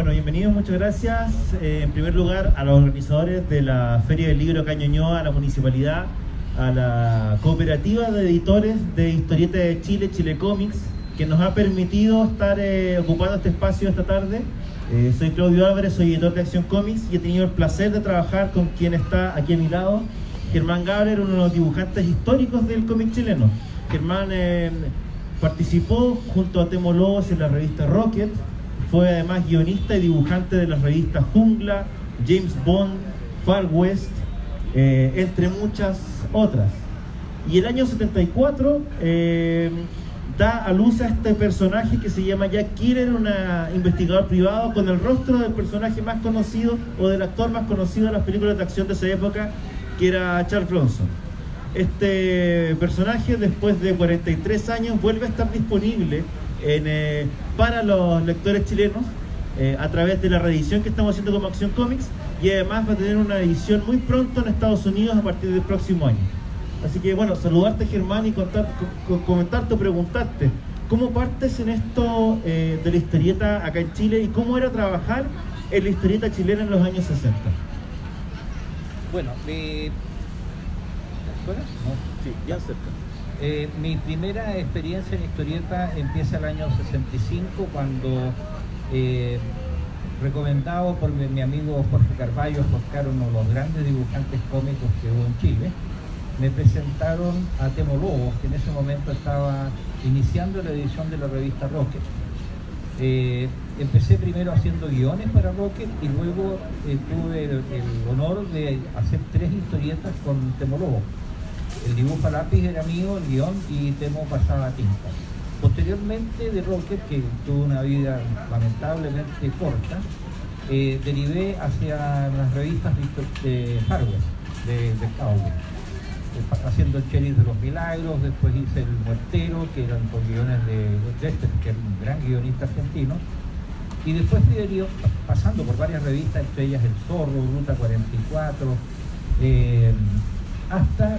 Bueno, bienvenidos, muchas gracias. En primer lugar, a los organizadores de la Feria del Libro Cañoñoa, a la Municipalidad, a la Cooperativa de Editores de Historieta de Chile, Chile Comics, que nos ha permitido estar ocupando este espacio esta tarde. Soy Claudio Álvarez, soy editor de Acción Comics y he tenido el placer de trabajar con quien está aquí a mi lado, Germán Gabler, uno de los dibujantes históricos del cómic chileno. Germán participó junto a Temo Lobos en la revista Rocket. Fue además guionista y dibujante de las revistas Jungla, James Bond, Far West, entre muchas otras. Y el año 74 da a luz a este personaje que se llama Jack Killer, un investigador privado con el rostro del personaje más conocido o del actor más conocido de las películas de acción de esa época, que era Charles Bronson. Este personaje, después de 43 años, vuelve a estar disponible para los lectores chilenos a través de la reedición que estamos haciendo como Acción Comics, y además va a tener una edición muy pronto en Estados Unidos a partir del próximo año. Así que bueno, saludarte, Germán, y comentarte o preguntarte ¿cómo partes en esto de la historieta acá en Chile y cómo era trabajar en la historieta chilena en los años 60? Bueno, ya cerca. Mi primera experiencia en historieta empieza el año 65, cuando, recomendado por mi amigo Jorge Carballo, Oscar, uno de los grandes dibujantes cómicos que hubo en Chile, me presentaron a Temo Lobos, que en ese momento estaba iniciando la edición de la revista Rocket. Empecé primero haciendo guiones para Rocket y luego tuve el honor de hacer 3 historietas con Temo Lobos. El dibujo a lápiz era mío, el guión, y Temo pasaba a tinta. Posteriormente de Rocket, que tuvo una vida lamentablemente corta, derivé hacia las revistas de Far West, de Cowboy, haciendo el Sheriff de los Milagros. Después hice El Muertero, que eran con guiones de Dexter, que era un gran guionista argentino. Y después fui pasando por varias revistas, entre ellas El Zorro, Ruta 44, hasta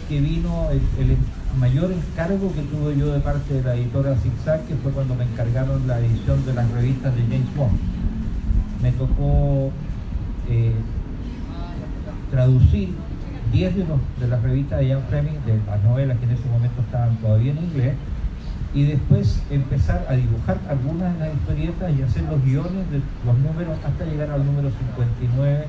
que vino el mayor encargo que tuve yo de parte de la editora Zigzag, que fue cuando me encargaron la edición de las revistas de James Bond. Me tocó traducir 10 de las revistas de Ian Fleming, de las novelas que en ese momento estaban todavía en inglés, y después empezar a dibujar algunas de las historietas y hacer los guiones de los números hasta llegar al número 59,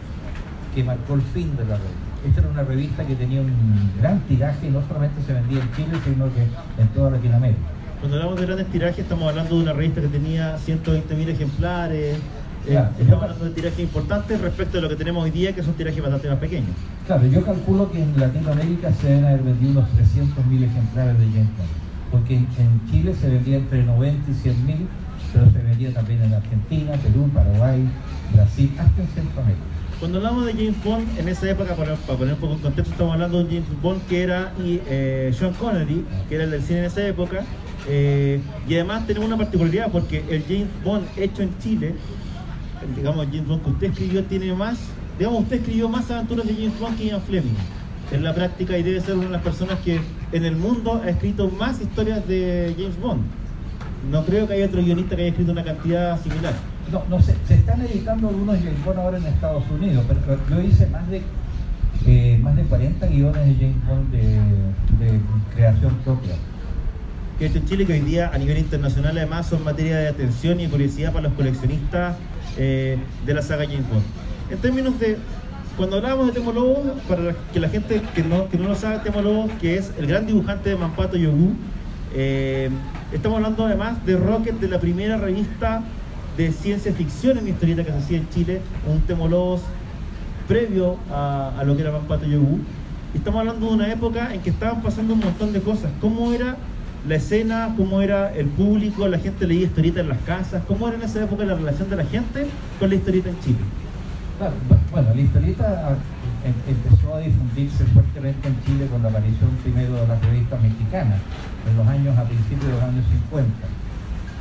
que marcó el fin de la revista. Esta era una revista que tenía un gran tiraje y no solamente se vendía en Chile, sino que en toda Latinoamérica. Cuando hablamos de grandes tirajes, estamos hablando de una revista que tenía 120.000 ejemplares. Claro, estamos hablando de tirajes importantes respecto a lo que tenemos hoy día, que son tirajes bastante más pequeños. Claro, yo calculo que en Latinoamérica se deben haber vendido unos 300.000 ejemplares de James Bond, porque en Chile se vendía entre 90 y 100.000, pero se vendía también en Argentina, Perú, Paraguay, Brasil, hasta en Centroamérica. Cuando hablamos de James Bond, en esa época, para poner un poco en contexto, estamos hablando de un James Bond que era Sean Connery, que era el del cine en esa época, y además tenemos una particularidad, porque el James Bond hecho en Chile, digamos, James Bond que usted escribió, tiene más, digamos, usted escribió más aventuras de James Bond que Ian Fleming en la práctica, y debe ser una de las personas que en el mundo ha escrito más historias de James Bond. No creo que haya otro guionista que haya escrito una cantidad similar. No sé, se están editando algunos James Bond ahora en Estados Unidos, pero yo hice más de 40 guiones de James Bond de creación propia. Que hecho en Chile, que hoy día a nivel internacional además son materia de atención y curiosidad para los coleccionistas de la saga James Bond. En términos de, cuando hablábamos de Temo Lobos, para que la gente que no lo sabe, Temo Lobos, que es el gran dibujante de Mampato Yogu, estamos hablando además de Rocket, de la primera revista de ciencia ficción en historieta que se hacía en Chile, un Temo Lobos previo a lo que era Mampato Yogu. Y estamos hablando de una época en que estaban pasando un montón de cosas. ¿Cómo era la escena? ¿Cómo era el público? ¿La gente leía historieta en las casas? ¿Cómo era en esa época la relación de la gente con la historieta en Chile? Claro, bueno, la historieta empezó a difundirse fuertemente en Chile con la aparición primero de las revistas mexicanas, a principios de los años 50.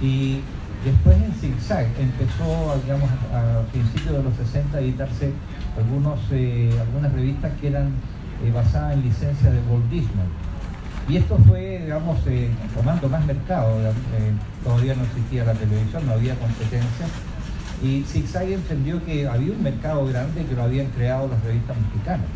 Y después en Zigzag empezó, digamos, a principios de los 60 a editarse algunas revistas que eran basadas en licencias de Walt Disney. Y esto fue, digamos, tomando más mercado. Todavía no existía la televisión, no había competencia. Y Zig-Zag entendió que había un mercado grande que lo habían creado las revistas mexicanas.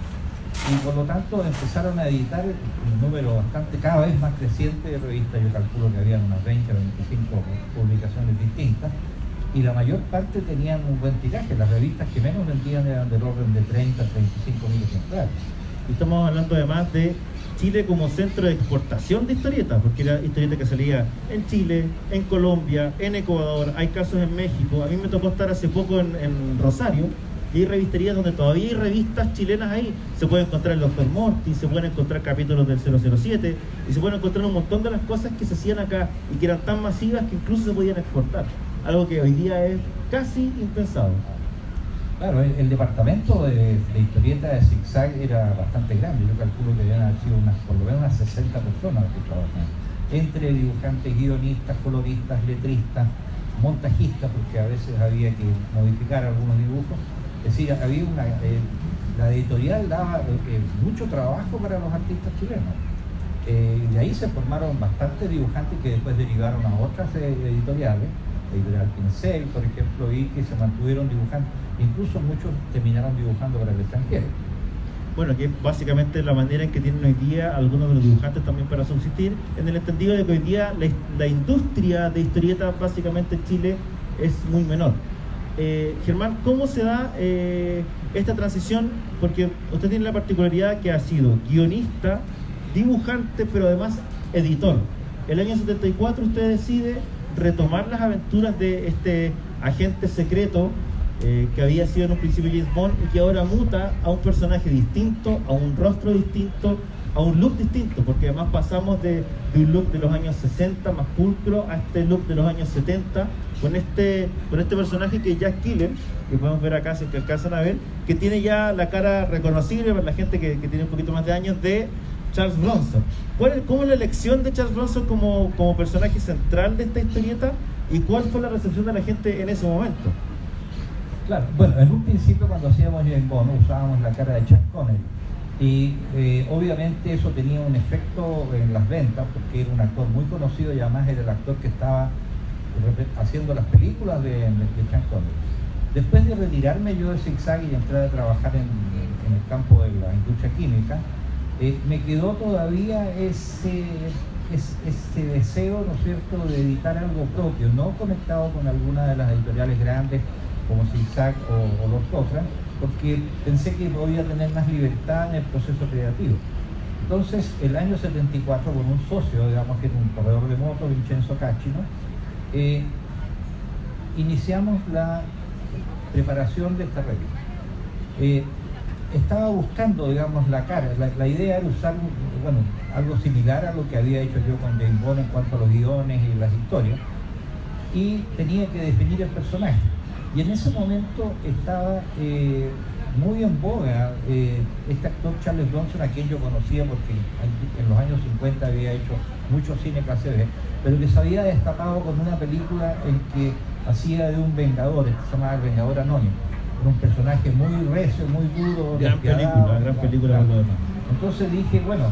Y por lo tanto empezaron a editar un número bastante, cada vez más creciente de revistas. Yo calculo que habían unas 20 o 25 publicaciones distintas. Y la mayor parte tenían un buen tiraje. Las revistas que menos vendían eran del orden de 30 a 35 mil ejemplares. Y estamos hablando además de Chile como centro de exportación de historietas, porque era historieta que salía en Chile, en Colombia, en Ecuador, hay casos en México. A mí me tocó estar hace poco en Rosario, y hay revisterías donde todavía hay revistas chilenas ahí. Se puede encontrar el Dr. Morty, se pueden encontrar capítulos del 007, y se pueden encontrar un montón de las cosas que se hacían acá y que eran tan masivas que incluso se podían exportar. Algo que hoy día es casi impensado. Claro, el departamento de historieta de Zig-Zag era bastante grande. Yo calculo que debían haber sido por lo menos unas 60 personas que trabajaban. Entre dibujantes, guionistas, coloristas, letristas, montajistas, porque a veces había que modificar algunos dibujos. Es decir, había la editorial daba mucho trabajo para los artistas chilenos. De ahí se formaron bastantes dibujantes que después derivaron a otras editoriales, la editorial Pincel, por ejemplo, y que se mantuvieron dibujando. Incluso muchos terminaron dibujando para el extranjero. Bueno, que es básicamente la manera en que tienen hoy día algunos de los dibujantes también para subsistir, en el entendido de que hoy día la industria de historietas básicamente en Chile es muy menor. Germán, ¿cómo se da esta transición? Porque usted tiene la particularidad que ha sido guionista, dibujante, pero además editor. El año 74 usted decide retomar las aventuras de este agente secreto que había sido en un principio James Bond y que ahora muta a un personaje distinto, a un rostro distinto, a un look distinto, porque además pasamos de un look de los años 60 más pulcro a este look de los años 70 con este personaje que es Jack Killer, que podemos ver acá si que alcanzan a ver, que tiene ya la cara reconocible para la gente que tiene un poquito más de años, de Charles Bronson. ¿Cómo es la elección de Charles Bronson como personaje central de esta historieta y cuál fue la recepción de la gente en ese momento? Claro, bueno, en un principio cuando hacíamos James Bond usábamos la cara de Chuck Connery y obviamente eso tenía un efecto en las ventas porque era un actor muy conocido y además era el actor que estaba haciendo las películas de Chuck Connery. Después de retirarme yo de Zig-Zag y entrar a trabajar en el campo de la industria química, me quedó todavía ese deseo, ¿no es cierto?, de editar algo propio, no conectado con alguna de las editoriales grandes como Zig-Zag o Lord Cochrane, porque pensé que podía tener más libertad en el proceso creativo. Entonces, el año 74, con un socio, digamos que era un corredor de moto, Vincenzo Cacchino, iniciamos la preparación de esta revista. Estaba buscando, digamos, la cara. La idea era usar, bueno, algo similar a lo que había hecho yo con James Bond en cuanto a los guiones y las historias, y tenía que definir el personaje. Y en ese momento estaba muy en boga este actor Charles Bronson, a quien yo conocía porque en los años 50 había hecho mucho cine clase B, pero que se había destapado con una película en que hacía de un vengador, que se llamaba El Vengador Anónimo. Era un personaje muy recio, muy duro, gran película. Entonces dije, bueno,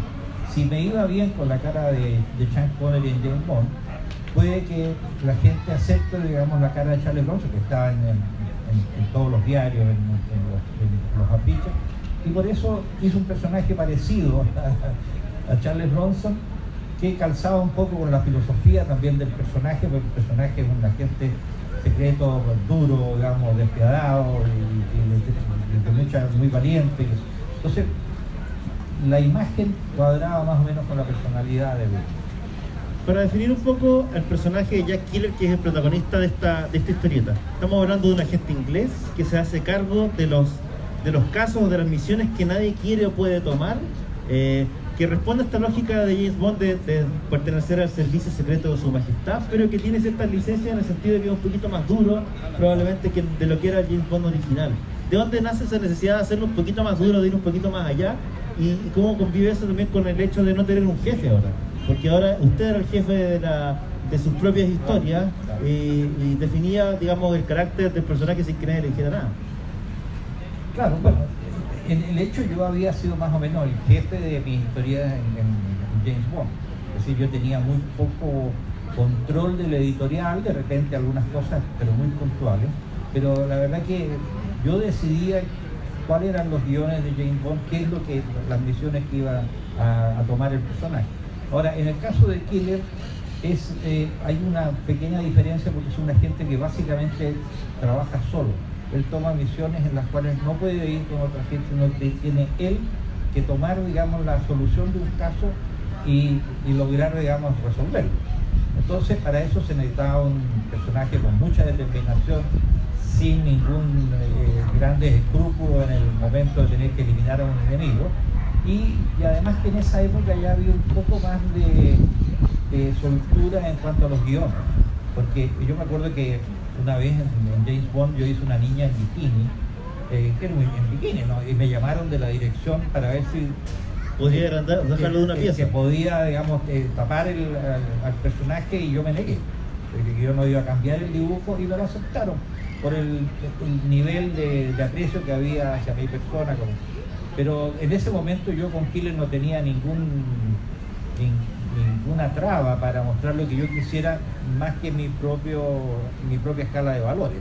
si me iba bien con la cara de Sean Connery en James Bond, puede que la gente acepte, digamos, la cara de Charles Bronson, que estaba en todos los diarios, en los afiches, y por eso hizo un personaje parecido a Charles Bronson, que calzaba un poco con la filosofía también del personaje, porque el personaje es un agente secreto, duro, digamos, despiadado, y muy valiente. Entonces, la imagen cuadraba más o menos con la personalidad de Bronson. Para definir un poco el personaje de Jack Killer, que es el protagonista de esta historieta, estamos hablando de un agente inglés que se hace cargo de los casos, de las misiones que nadie quiere o puede tomar, que responde a esta lógica de James Bond de pertenecer al servicio secreto de su majestad, pero que tiene ciertas licencias en el sentido de que es un poquito más duro probablemente que de lo que era el James Bond original. ¿De dónde nace esa necesidad de hacerlo un poquito más duro, de ir un poquito más allá? ¿Y cómo convive eso también con el hecho de no tener un jefe ahora? Porque ahora usted era el jefe de sus propias historias y definía, digamos, el carácter del personaje sin que nadie le dijera nada. Claro, bueno, en el hecho yo había sido más o menos el jefe de mis historias en James Bond. Es decir, yo tenía muy poco control de la editorial, de repente algunas cosas, pero muy puntuales. pero la verdad que yo decidía cuáles eran los guiones de James Bond, qué es lo que, las misiones que iba a tomar el personaje. Ahora, en el caso de Killer, hay una pequeña diferencia porque es un agente que básicamente trabaja solo. Él toma misiones en las cuales no puede ir con otra gente, sino que tiene él que tomar, digamos, la solución de un caso y lograr, digamos, resolverlo. Entonces, para eso se necesitaba un personaje con mucha determinación, sin ningún grandes escrúpulos en el momento de tener que eliminar a un enemigo. Y además que en esa época ya había un poco más de soltura en cuanto a los guiones. Porque yo me acuerdo que una vez en James Bond yo hice una niña en bikini, en bikini, ¿no? Y me llamaron de la dirección para ver si podía dejarlo de una pieza. Que podía, digamos, tapar al personaje, y yo me negué. Porque yo no iba a cambiar el dibujo, y me lo aceptaron por el nivel de aprecio que había hacia mi persona. Pero en ese momento yo con Killer no tenía ninguna traba para mostrar lo que yo quisiera, más que mi propia escala de valores.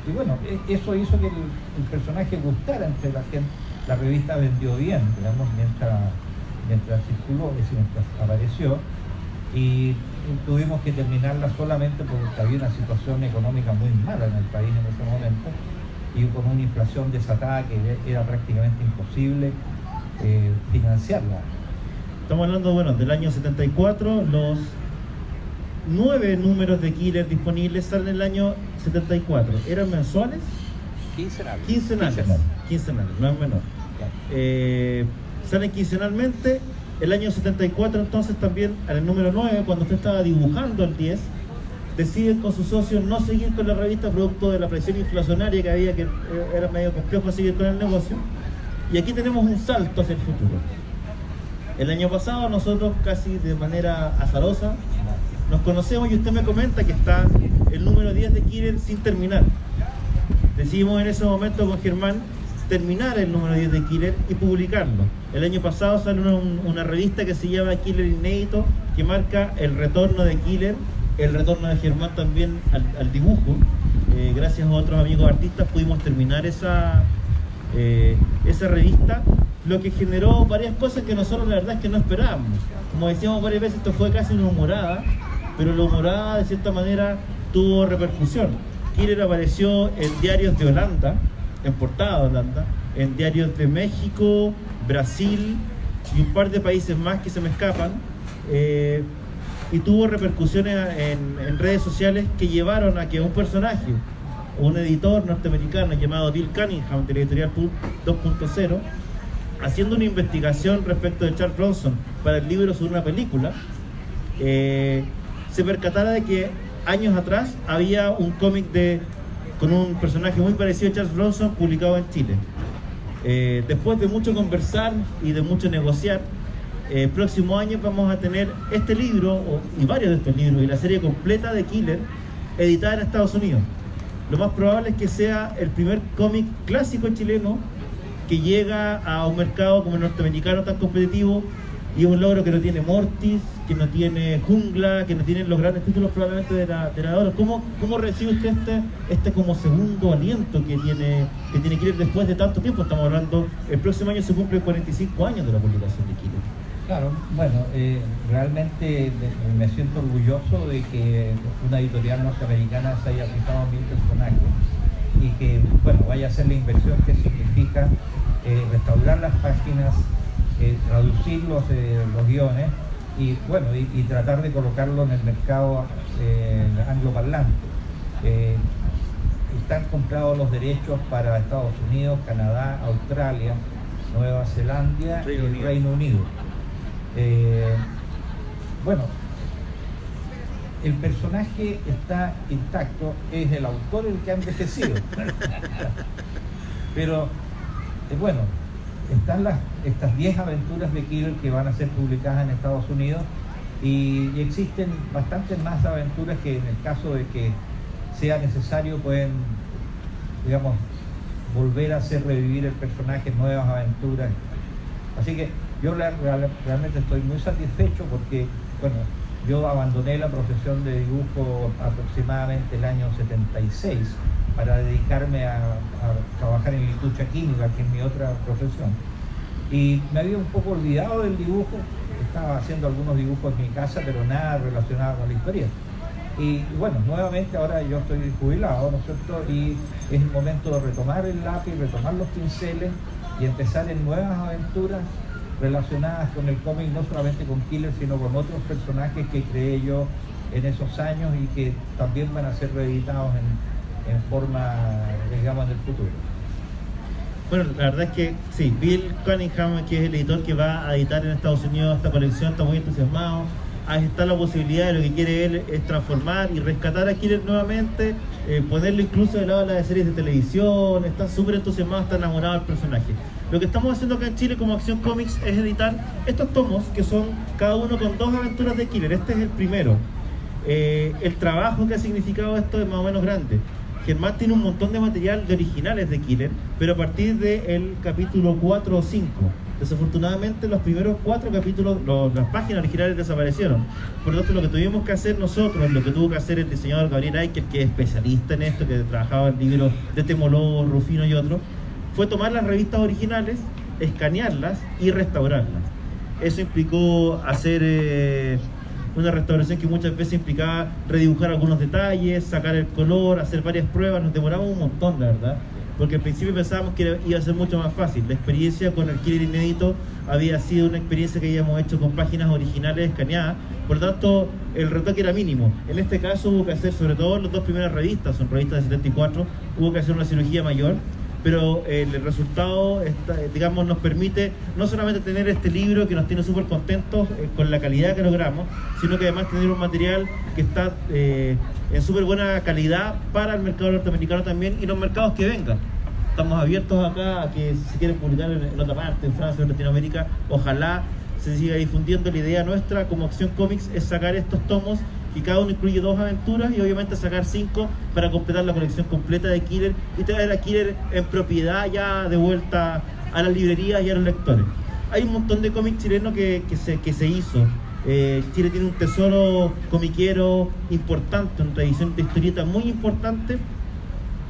Y bueno, eso hizo que el personaje gustara entre la gente. La revista vendió bien, digamos, mientras circuló, es decir, mientras apareció, y tuvimos que terminarla solamente porque había una situación económica muy mala en el país en ese momento, y con una inflación desatada que era prácticamente imposible financiarla. Estamos hablando, bueno, del año 74, los 9 números de Killer disponibles salen en el año 74. ¿Eran mensuales? Quincenales, no es menor. Salen quincenalmente. El año 74 entonces también, en el número 9, cuando usted estaba dibujando el 10, deciden con sus socios no seguir con la revista producto de la presión inflacionaria que había, que era medio complejo seguir con el negocio. Y aquí tenemos un salto hacia el futuro. El año pasado nosotros, casi de manera azarosa, nos conocemos y usted me comenta que está el número 10 de Killer sin terminar. Decidimos en ese momento con Germán terminar el número 10 de Killer y publicarlo. El año pasado sale una revista que se llama Killer Inédito, que marca el retorno de Killer, el retorno de Germán también al dibujo. Gracias a otros amigos artistas pudimos terminar esa revista, lo que generó varias cosas que nosotros la verdad es que no esperábamos. Como decíamos varias veces, esto fue casi una humorada, pero la humorada de cierta manera tuvo repercusión. Killer apareció en diarios de Holanda, en portada de Holanda, en diarios de México, Brasil y un par de países más que se me escapan, y tuvo repercusiones en redes sociales que llevaron a que un personaje, un editor norteamericano llamado Bill Cunningham de la editorial Pulp 2.0, haciendo una investigación respecto de Charles Bronson para el libro sobre una película, se percatara de que años atrás había un cómic con un personaje muy parecido a Charles Bronson publicado en Chile. Después de mucho conversar y de mucho negociar, el próximo año vamos a tener este libro y varios de estos libros y la serie completa de Killer editada en Estados Unidos. Lo más probable es que sea el primer cómic clásico chileno que llega a un mercado como el norteamericano tan competitivo, y es un logro que no tiene Mortis, que no tiene Jungla, que no tiene los grandes títulos probablemente de la obra. ¿Cómo recibe usted este como segundo aliento que tiene Killer después de tanto tiempo? Estamos hablando, el próximo año se cumplen 45 años de la publicación de Killer. Claro, bueno, realmente me siento orgulloso de que una editorial norteamericana se haya fijado en mi personaje y que, bueno, vaya a hacer la inversión que significa restaurar las páginas, traducir los guiones y, bueno, y tratar de colocarlo en el mercado angloparlante. Están comprados los derechos para Estados Unidos, Canadá, Australia, Nueva Zelanda y Reino Unido. Bueno, el personaje está intacto, es el autor el que ha envejecido. Pero, bueno, están estas 10 aventuras de Killer que van a ser publicadas en Estados Unidos, y existen bastantes más aventuras que, en el caso de que sea necesario, pueden, digamos, volver a hacer revivir el personaje, nuevas aventuras. Así que yo realmente estoy muy satisfecho porque, bueno, yo abandoné la profesión de dibujo aproximadamente el año 76, para dedicarme a trabajar en la industria química, que es mi otra profesión. Y me había un poco olvidado del dibujo, estaba haciendo algunos dibujos en mi casa, pero nada relacionado con la historieta. Y bueno, nuevamente ahora yo estoy jubilado, ¿no es cierto? Y es el momento de retomar el lápiz, retomar los pinceles y empezar en nuevas aventuras relacionadas con el cómic, no solamente con Killer, sino con otros personajes que creé yo en esos años y que también van a ser reeditados en forma, digamos, en el futuro. Bueno, la verdad es que sí, Bill Cunningham, que es el editor que va a editar en Estados Unidos esta colección, está muy entusiasmado. Ahí está la posibilidad de lo que quiere él es transformar y rescatar a Killer nuevamente, ponerlo incluso de lado de las series de televisión. Está súper entusiasmado, está enamorado del personaje. Lo que estamos haciendo acá en Chile como Acción Comics es editar estos tomos que son cada uno con 2 aventuras de Killer. Este es el primero. El trabajo que ha significado esto es más o menos grande. Germán tiene un montón de material de originales de Killer, pero a partir del capítulo 4 o 5. Desafortunadamente los primeros 4 capítulos, las páginas originales desaparecieron. Por lo tanto, lo que tuvimos que hacer nosotros, lo que tuvo que hacer el diseñador Gabriel Eicher, que es especialista en esto, que trabajaba en libros de Temo Lobo, Rufino y otros, fue tomar las revistas originales, escanearlas y restaurarlas. Eso implicó hacer una restauración que muchas veces implicaba redibujar algunos detalles, sacar el color, hacer varias pruebas. Nos demoramos un montón, la verdad, porque al principio pensábamos que iba a ser mucho más fácil. La experiencia con el Killer inédito había sido una experiencia que habíamos hecho con páginas originales escaneadas, por lo tanto el retoque era mínimo. En este caso hubo que hacer, sobre todo las 2 primeras revistas, son revistas de 74, hubo que hacer una cirugía mayor, pero el resultado, digamos, nos permite no solamente tener este libro que nos tiene súper contentos con la calidad que logramos, sino que además tener un material que está en súper buena calidad para el mercado norteamericano también y los mercados que vengan. Estamos abiertos acá a que si quieren publicar en otra parte, en Francia o en Latinoamérica, ojalá se siga difundiendo. La idea nuestra como Acción Comics es sacar estos tomos y cada uno incluye 2 aventuras y obviamente sacar 5 para completar la colección completa de Killer y traer a Killer en propiedad ya de vuelta a las librerías y a los lectores. Hay un montón de cómics chilenos que se hizo. Chile tiene un tesoro comiquero importante, una tradición de historieta muy importante,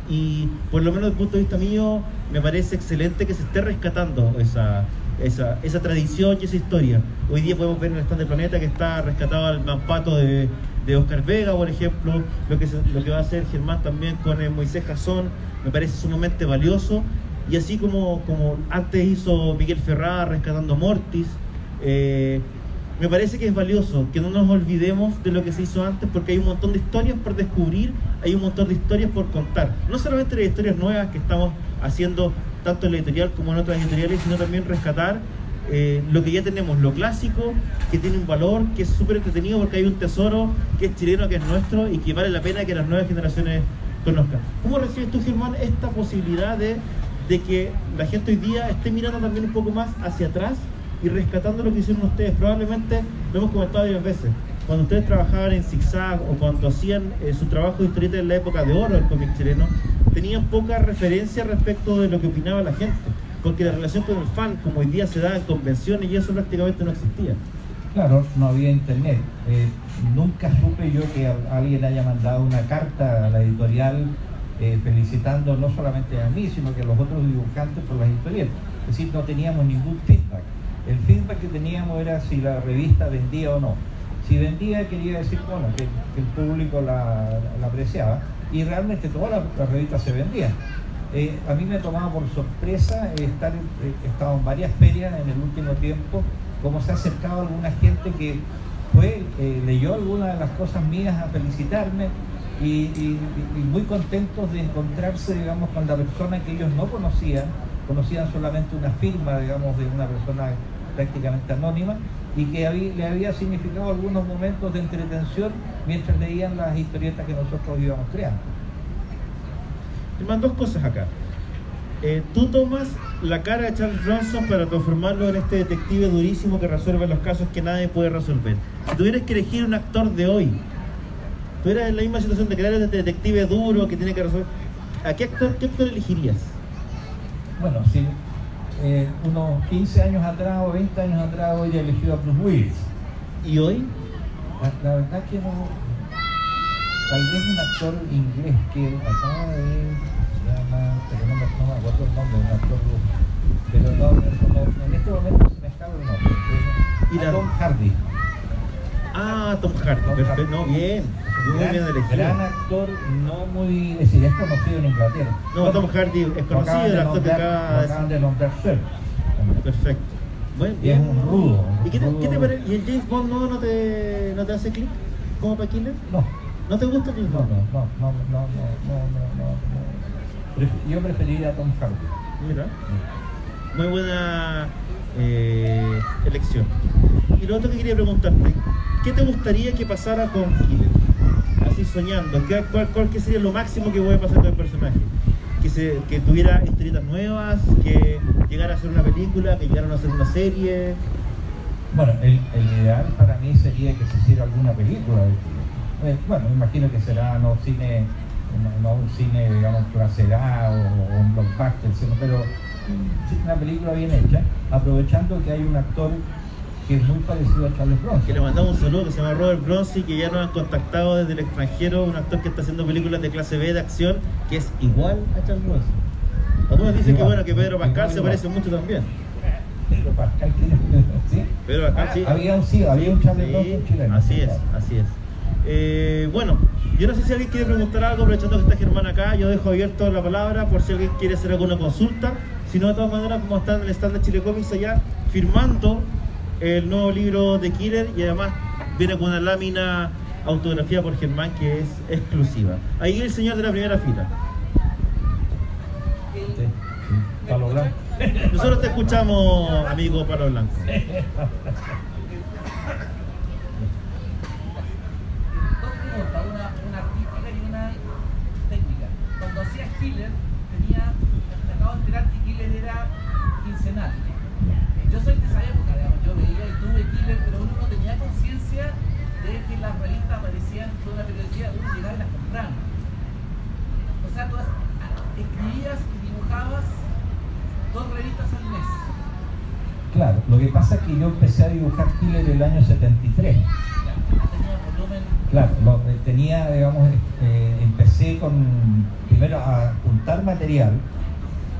y por lo menos desde el punto de vista mío me parece excelente que se esté rescatando esa tradición y esa historia. Hoy día podemos ver en el stand del Planeta que está rescatado el Mampato de Oscar Vega, por ejemplo, lo que va a hacer Germán también con Moisés Jason, me parece sumamente valioso. Y así como antes hizo Miguel Ferrada rescatando Mortis, me parece que es valioso que no nos olvidemos de lo que se hizo antes, porque hay un montón de historias por descubrir, hay un montón de historias por contar. No solamente las historias nuevas que estamos haciendo tanto en la editorial como en otras editoriales, sino también rescatar lo que ya tenemos, lo clásico, que tiene un valor, que es súper entretenido porque hay un tesoro que es chileno, que es nuestro y que vale la pena que las nuevas generaciones conozcan. ¿Cómo recibes tú, Germán, esta posibilidad de que la gente hoy día esté mirando también un poco más hacia atrás y rescatando lo que hicieron ustedes? Probablemente, lo hemos comentado varias veces, cuando ustedes trabajaban en Zigzag o cuando hacían su trabajo de historieta en la época de oro del cómic chileno, tenían poca referencia respecto de lo que opinaba la gente, porque la relación con el fan, como hoy día se da en convenciones, y eso prácticamente no existía. Claro, no había internet. Nunca supe yo que alguien haya mandado una carta a la editorial felicitando no solamente a mí, sino que a los otros dibujantes por las historietas. Es decir, no teníamos ningún feedback. El feedback que teníamos era si la revista vendía o no. Si vendía, quería decir, bueno, que el público la apreciaba, y realmente todas las revistas se vendían. A mí me tomaba por sorpresa he estado en varias ferias en el último tiempo, como se ha acercado alguna gente que leyó algunas de las cosas mías a felicitarme, y muy contentos de encontrarse, digamos, con la persona que ellos no conocían solamente una firma, digamos, de una persona prácticamente anónima, y que le había significado algunos momentos de entretención mientras leían las historietas que nosotros íbamos creando. Germán, 2 cosas acá. Tú tomas la cara de Charles Bronson para transformarlo en este detective durísimo que resuelve los casos que nadie puede resolver. Si tuvieras que elegir un actor de hoy, tuvieras en la misma situación de crear este detective duro que tiene que resolver, ¿a qué actor elegirías? Bueno, sí, unos 15 años atrás o 20 años atrás hoy he elegido a Bruce Willis. ¿Y hoy? La verdad que no... tal vez un actor inglés que acaba de, se llama, pero no me acuerdo el nombre, un actor, pero no, en este momento se me escapa el nombre. Y la- Tom Hardy. Tom Hardy, perfecto, no, bien, muy bien elegido. Gran actor, no muy, es decir, es conocido en Inglaterra. No, Tom Hardy es conocido, el actor que acaba de acaban de nombrar Sir. Perfecto. Bueno, Y es bien. un rudo. ¿Y qué te rudo. parece? ¿Y el James Bond no te hace clic como para Killer? No. ¿No te gusta el James No. Bond? Yo preferiría a Tom Hardy. Mira, muy buena elección. Y lo otro que quería preguntarte, ¿qué te gustaría que pasara con Killer? Así soñando, ¿cuál que sería lo máximo que puede pasar con el personaje? Que tuviera historietas nuevas, que llegara a ser una película, que llegara a ser una serie. Bueno, el ideal para mí sería que se hiciera alguna película de Killer. Bueno, me imagino que será no un cine, digamos, clase A o un blockbuster, pero una película bien hecha, aprovechando que hay un actor que es muy parecido a Charles Bronson. Que le mandamos un saludo, que se llama Robert Bronson, que ya nos han contactado desde el extranjero, un actor que está haciendo películas de clase B de acción, que es igual a Charles Bronson. Algunos dicen que bueno, que Pedro Pascal se parece mucho también. Pedro Pascal, ¿sí? Pedro Pascal, sí. Había un Charles Sí, Bronson chileno. así es. Bueno, yo no sé si alguien quiere preguntar algo, aprovechando que está Germán acá, yo dejo abierto la palabra por si alguien quiere hacer alguna consulta. Si no, de todas maneras, como está en el stand de Chile Comics allá, firmando el nuevo libro de Killer, y además viene con una lámina autografía por Germán que es exclusiva. Ahí el señor de la primera fila. Sí. Palo Blanco. Nosotros te escuchamos, amigo Palo Blanco. Dos preguntas, una artística y una técnica. Cuando hacías Killer, me acabo de enterar que Killer era quincenal. Yo soy de esa época, digamos, yo veía y tuve Killer, pero uno no tenía conciencia de que las revistas aparecían con una periodicidad, uno llegaba y las compraba. O sea, tú escribías y dibujabas 2 revistas al mes. Claro, lo que pasa es que yo empecé a dibujar Killer el año 73. Tenía volumen. Claro, tenía, digamos, empecé primero a juntar material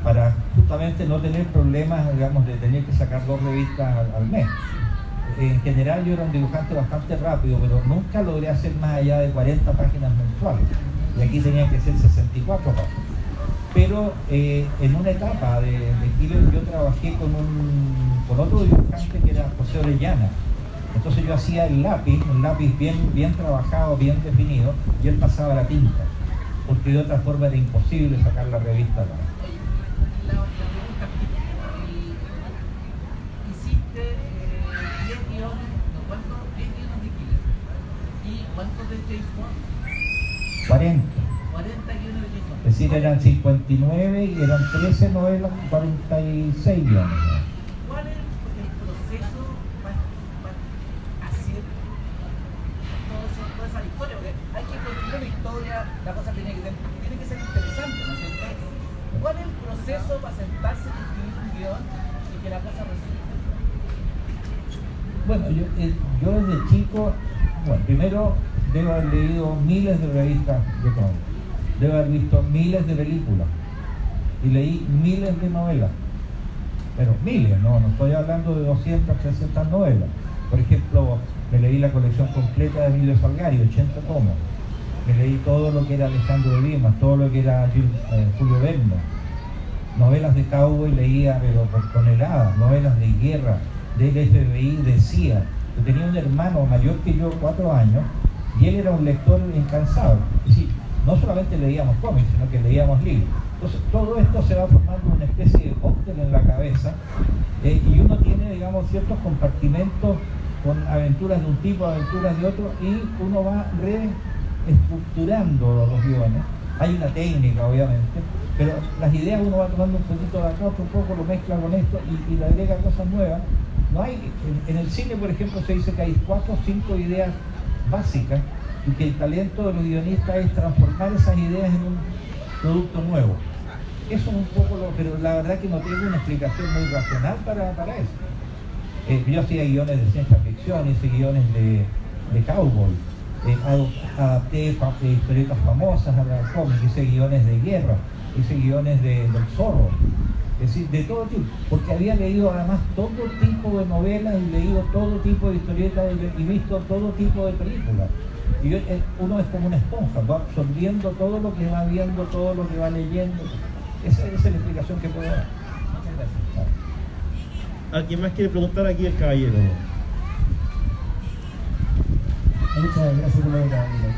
para justamente no tener problemas, digamos, de tener que sacar 2 revistas al mes. En general yo era un dibujante bastante rápido, pero nunca logré hacer más allá de 40 páginas mensuales. Y aquí tenían que ser 64 páginas. Pero en una etapa de Killer yo trabajé con otro dibujante que era José Orellana. Entonces yo hacía un lápiz bien trabajado, bien definido, y él pasaba la tinta, porque de otra forma era imposible sacar la revista. La pregunta hiciste 10 guiones, ¿cuántos? 10 guiones de Killer. ¿Y cuántos de James Bond? 40. 40 guiones de James Bond. Es decir, eran 59 y eran 13 novelas, 46 guiones. ¿Cuál es el proceso para hacer toda esa historia? Porque hay que construir una historia, la cosa tiene que ser interesante, ¿no es cierto? ¿Cuál es el proceso para sentarse y escribir un guión y que la cosa resulte? Bueno, yo desde chico, primero debo haber leído miles de revistas de cómics, debo haber visto miles de películas y leí miles de novelas, pero miles, no estoy hablando de 200, 300 novelas. Por ejemplo, me leí la colección completa de Emilio Salgari, 80 tomos. Me leí todo lo que era Alejandro Dimas, todo lo que era Julio Verne. Novelas de cowboy leía, pero por toneladas, novelas de guerra, del FBI, de CIA. Yo tenía un hermano mayor que yo, 4 años, y él era un lector incansable. Es decir, no solamente leíamos cómics, sino que leíamos libros. Entonces, todo esto se va formando una especie de cóctel en la cabeza, y uno tiene, digamos, ciertos compartimentos con aventuras de un tipo, aventuras de otro, y uno va reestructurando los guiones. Hay una técnica, obviamente, pero las ideas uno va tomando un poquito de acá, otro poco, lo mezcla con esto y le agrega cosas nuevas. No hay, en el cine, por ejemplo, se dice que hay 4 o 5 ideas básicas y que el talento de los guionistas es transformar esas ideas en un producto nuevo. Eso es un poco pero la verdad que no tengo una explicación muy racional para eso. Yo hacía guiones de ciencia ficción, hice guiones de cowboy, adapté historietas famosas a la cómic, hice guiones de guerra, hice guiones del Zorro, es decir, de todo tipo, porque había leído además todo tipo de novelas y leído todo tipo de historietas y visto todo tipo de películas. Y uno es como una esponja, va absorbiendo todo lo que va viendo, todo lo que va leyendo. Esa es la explicación que puedo dar. Muchas gracias. ¿Alguien más quiere preguntar? Aquí el caballero. Muchas gracias por la caballero.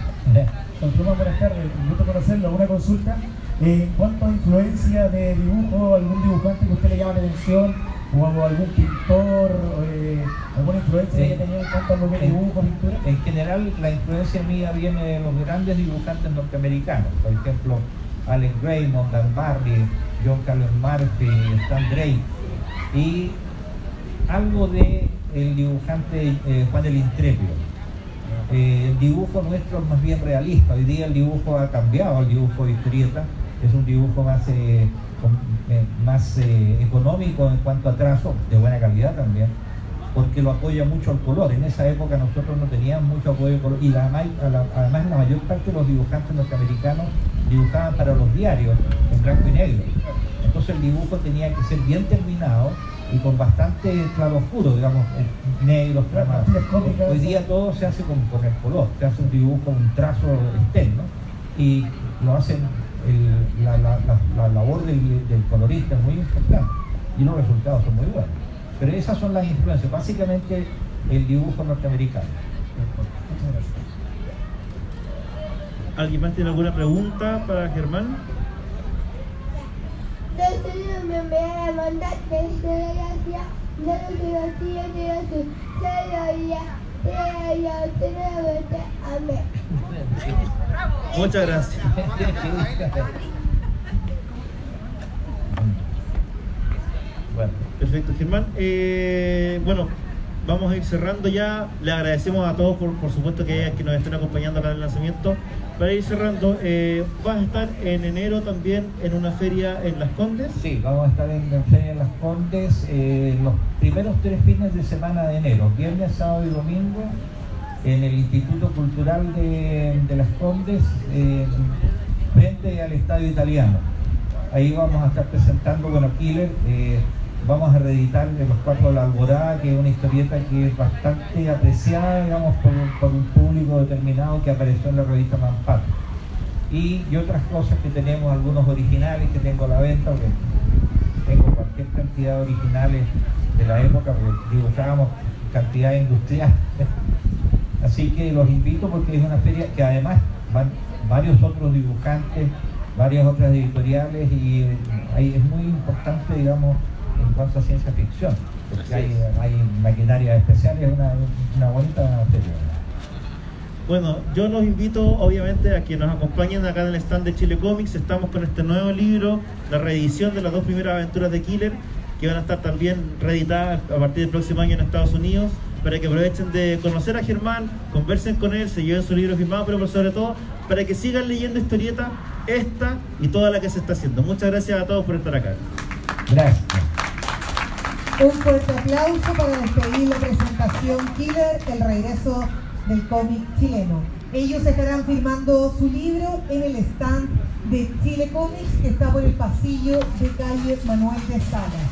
Don Tomás, buenas tardes, un gusto conocerlo. Una consulta. En cuanto a influencia de dibujo, algún dibujante que usted le llama la atención, o algún pintor, alguna influencia que haya tenido en cuanto a lo que es dibujo, pintura. En general, la influencia mía viene de los grandes dibujantes norteamericanos, por ejemplo, Alex Raymond, Dan Barry, John Carlos Murphy, Stan Drake, y algo de el dibujante Juan el Intrépido. El dibujo nuestro es más bien realista. Hoy día el dibujo ha cambiado, el dibujo de historieta es un dibujo más económico en cuanto a trazo, de buena calidad también, porque lo apoya mucho el color. En esa época nosotros no teníamos mucho apoyo de color, y además la mayor parte de los dibujantes norteamericanos dibujaban para los diarios en blanco y negro. Entonces el dibujo tenía que ser bien terminado y con bastante claroscuro, digamos, negros, tramados. Hoy día todo se hace con el color, se hace un dibujo, un trazo externo, y lo hacen, la labor del colorista es muy importante y los resultados son muy buenos. Pero esas son las influencias, básicamente el dibujo norteamericano. Muchas gracias. ¿Alguien más tiene alguna pregunta para Germán? Muchas gracias. Bueno. Perfecto, Germán. Bueno, vamos a ir cerrando ya. Le agradecemos a todos por supuesto que nos estén acompañando acá en el lanzamiento. Para ir cerrando, ¿vas a estar en enero también en una feria en Las Condes? Sí, vamos a estar en la feria en Las Condes los primeros 3 fines de semana de enero, viernes, sábado y domingo, en el Instituto Cultural de Las Condes, frente al Estadio Italiano. Ahí vamos a estar presentando, bueno, Killer, vamos a reeditar Los Cuatro de la Alborada, que es una historieta que es bastante apreciada, digamos, por un público determinado que apareció en la revista Manpato. Y otras cosas que tenemos, algunos originales que tengo a la venta, porque tengo cualquier cantidad de originales de la época, porque dibujábamos cantidad industrial. Así que los invito, porque es una feria que además van varios otros dibujantes, varias otras editoriales, y es muy importante, digamos, en cuanto a ciencia ficción, porque hay maquinaria especial y es una bonita feria. Bueno, yo los invito obviamente a que nos acompañen acá en el stand de Chile Comics. Estamos con este nuevo libro, la reedición de las 2 primeras aventuras de Killer, que van a estar también reeditadas a partir del próximo año en Estados Unidos, para que aprovechen de conocer a Germán, conversen con él, se lleven su libro firmado, pero por sobre todo para que sigan leyendo historieta, esta y toda la que se está haciendo. Muchas gracias a todos por estar acá. Gracias. Un fuerte aplauso para despedir la presentación Killer, el regreso del cómic chileno. Ellos estarán firmando su libro en el stand de Chile Comics, que está por el pasillo de calle Manuel de Salas.